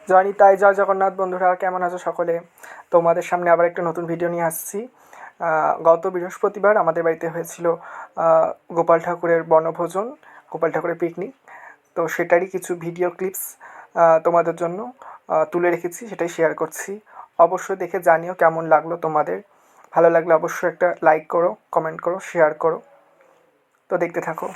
জয় নিতাই, জয় জগন্নাথ। বন্ধুরা কেমন আছো সকলে? তোমাদের সামনে আবার একটা নতুন ভিডিও নিয়ে আসছি। গত বৃহস্পতিবার আমাদের বাড়িতে হয়েছিল গোপাল ঠাকুরের বনভোজন, গোপাল ঠাকুরের পিকনিক। তো সেটারই কিছু ভিডিও ক্লিপস তোমাদের জন্য তুলে রেখেছি, সেটাই শেয়ার করছি। অবশ্যই দেখে জানিও কেমন লাগলো তোমাদের। ভালো লাগলে অবশ্যই একটা লাইক করো, কমেন্ট করো, শেয়ার করো। তো দেখতে থাকো।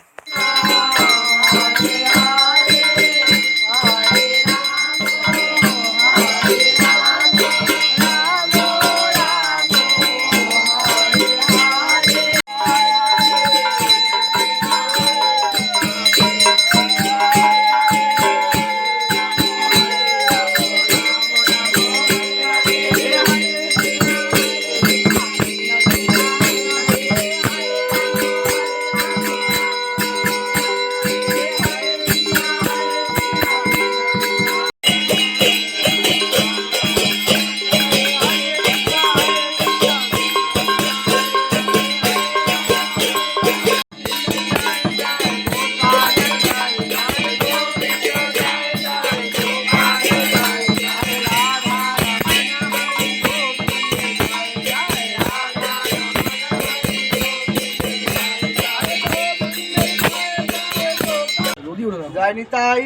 জয় নিতাই।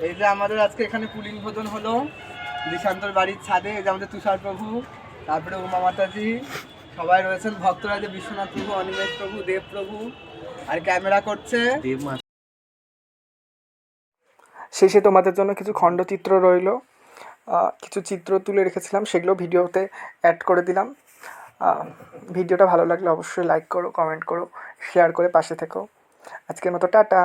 এই যে আমাদের আজকে এখানে পুলিং ভোজন হলো দিশান্তর বাড়ির ছাদে। এই যে আমাদের তুষার প্রভু, তারপরে উমা মাতাজি সবাই রয়েছেন, ভক্তরা যে বিশ্বনাথ প্রভু, অনিমেষ প্রভু, দেব প্রভু, আর ক্যামেরা করছে শেষে তোমাদের জন্য কিছু খণ্ডচিত্র রইল, কিছু চিত্র তুলে রেখেছিলাম, সেগুলো ভিডিওতে অ্যাড করে দিলাম। ভিডিওটা ভালো লাগলে অবশ্যই লাইক করো, কমেন্ট করো, শেয়ার করে পাশে থেকো। আজকের মতো টাটা।